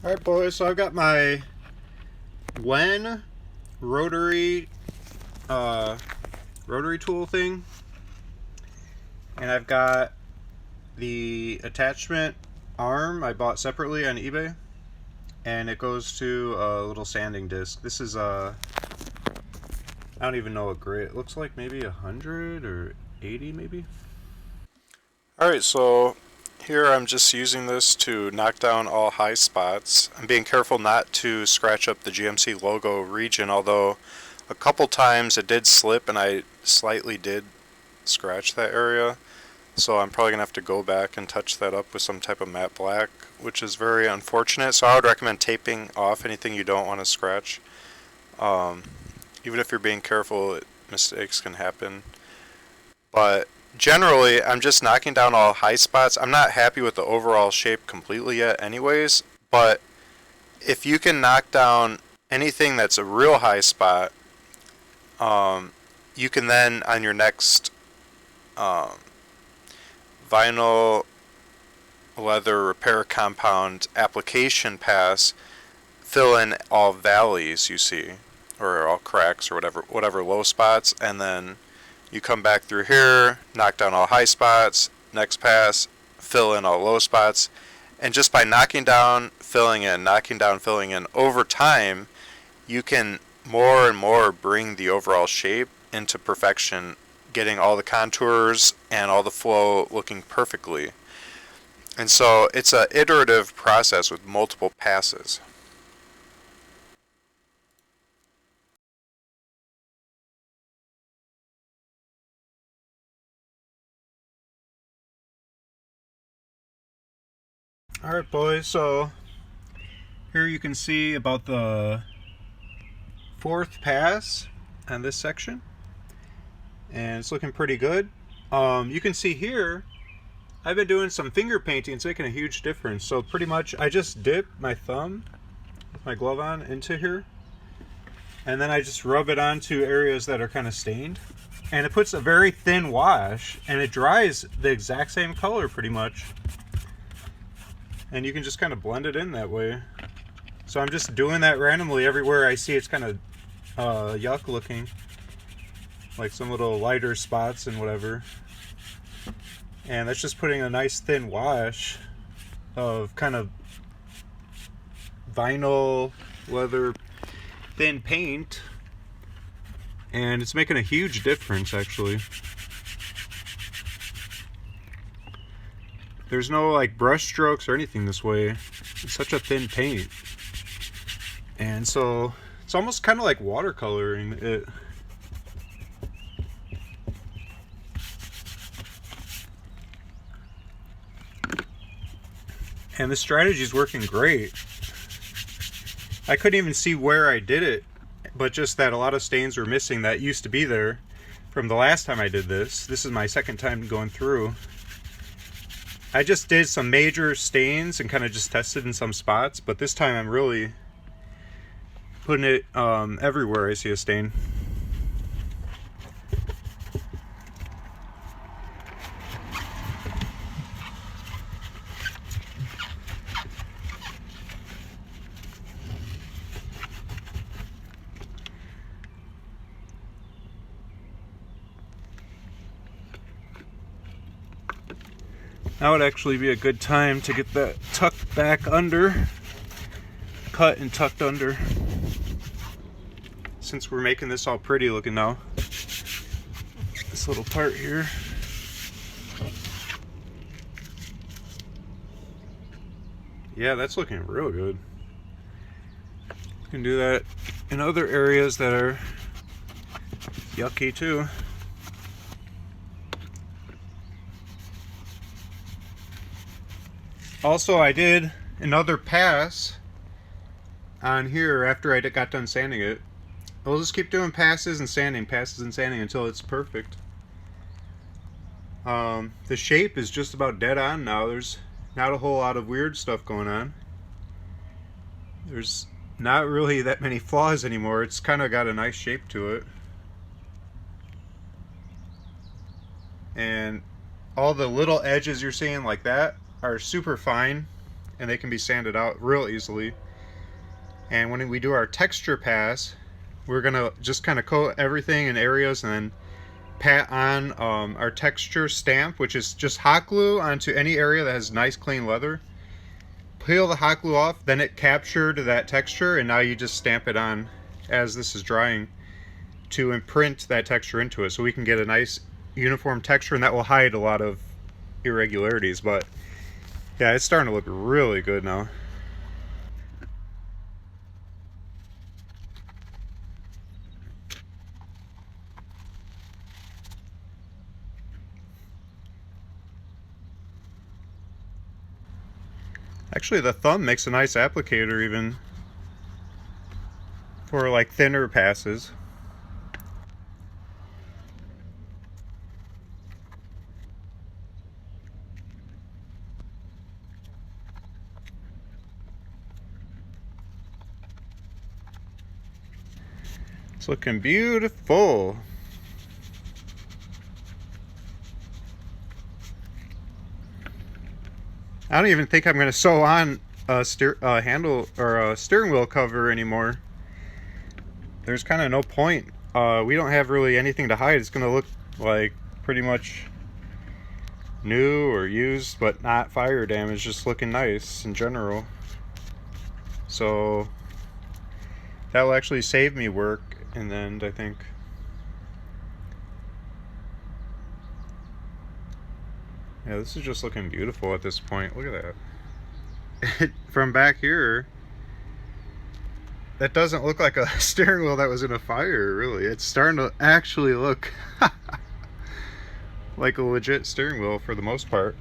Alright boys, so I've got my Wen rotary uh, rotary tool thing, and I've got the attachment arm I bought separately on eBay, and it goes to a little sanding disc. This is I don't even know what grade. It looks like maybe 100 or 80 maybe. Alright, so here I'm just using this to knock down all high spots. I'm being careful not to scratch up the GMC logo region, although a couple times it did slip and I slightly did scratch that area. So I'm probably going to have to go back and touch that up with some type of matte black, which is very unfortunate. So I would recommend taping off anything you don't want to scratch. Even if you're being careful, mistakes can happen. But generally, I'm just knocking down all high spots. I'm not happy with the overall shape completely yet anyways, but if you can knock down anything that's a real high spot, you can then, on your next vinyl leather repair compound application pass, fill in all valleys you see, or all cracks, or whatever low spots, and then you come back through here, knock down all high spots, next pass, fill in all low spots, and just by knocking down, filling in, knocking down, filling in, over time, you can more and more bring the overall shape into perfection, getting all the contours and all the flow looking perfectly. And so it's an iterative process with multiple passes. Alright boys, so here you can see about the fourth pass on this section, and it's looking pretty good. You can see here I've been doing some finger painting. It's making a huge difference. So pretty much I just dip my thumb with my glove on into here, and then I just rub it onto areas that are kind of stained, and it puts a very thin wash, and it dries the exact same color pretty much, and you can just kind of blend it in that way. So I'm just doing that randomly everywhere I see it's kind of yuck looking, like some little lighter spots and whatever. And that's just putting a nice thin wash of kind of vinyl leather thin paint, and it's making a huge difference actually. There's no like brush strokes or anything this way. It's such a thin paint, and so it's almost kind of like watercoloring it. And this strategy is working great. I couldn't even see where I did it, but just that a lot of stains were missing that used to be there from the last time I did this. This is my second time going through. I just did some major stains and kind of just tested in some spots, but this time I'm really putting it everywhere I see a stain. Now would actually be a good time to get that tucked back under, cut and tucked under, since we're making this all pretty looking now. This little part here. Yeah, that's looking real good. You can do that in other areas that are yucky too. Also, I did another pass on here after I got done sanding it. We'll just keep doing passes and sanding until it's perfect. The shape is just about dead on now. There's not a whole lot of weird stuff going on. There's not really that many flaws anymore. It's kind of got a nice shape to it. And all the little edges you're seeing like that are super fine. and they can be sanded out real easily. And when we do our texture pass, we're gonna just kind of coat everything in areas and then pat on our texture stamp, which is just hot glue onto any area that has nice clean leather. Peel the hot glue off, then it captured that texture, and now you just stamp it on as this is drying to imprint that texture into it, so we can get a nice uniform texture, and that will hide a lot of irregularities. But yeah, it's starting to look really good now. Actually, the thumb makes a nice applicator even for like thinner passes. It's looking beautiful. I don't even think I'm going to sew on a handle or a steering wheel cover anymore. There's kind of no point. We don't have really anything to hide. It's going to look like pretty much new or used, but not fire damage, just looking nice in general. So that will actually save me work in the end, I think. Yeah, this is just looking beautiful at this point. Look at that. From back here, that doesn't look like a steering wheel that was in a fire, really. It's starting to actually look like a legit steering wheel for the most part.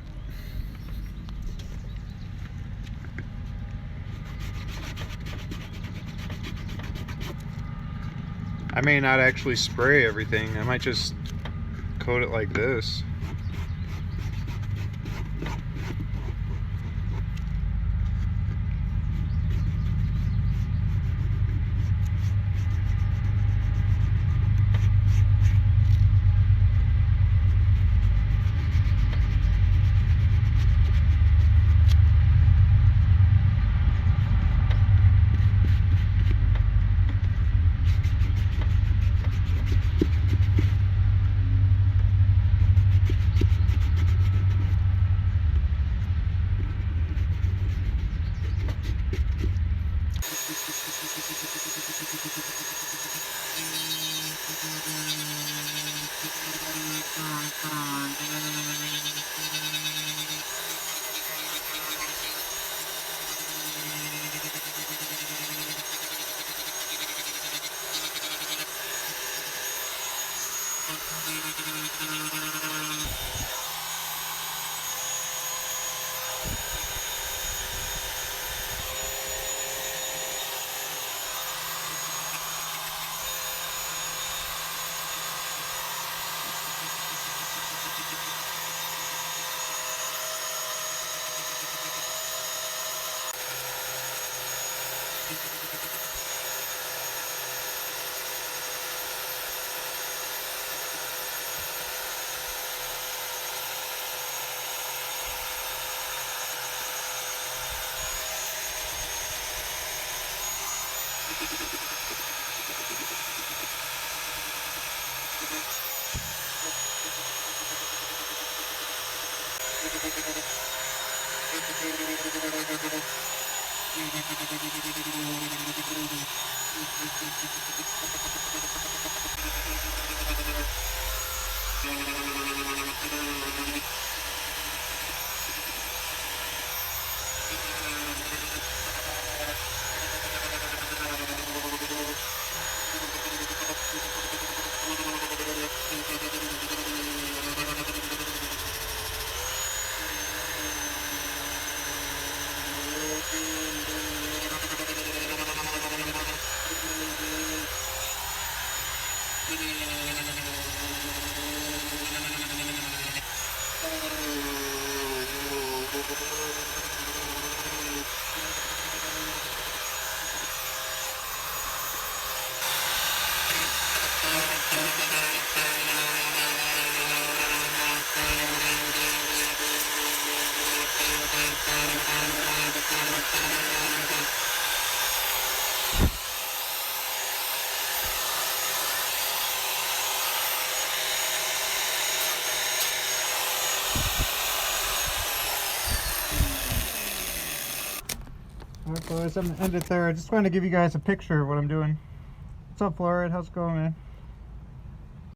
I may not actually spray everything. I might just coat it like this. Alright boys, I'm gonna end it there. I just wanted to give you guys a picture of what I'm doing. What's up, Florid? How's it going, man?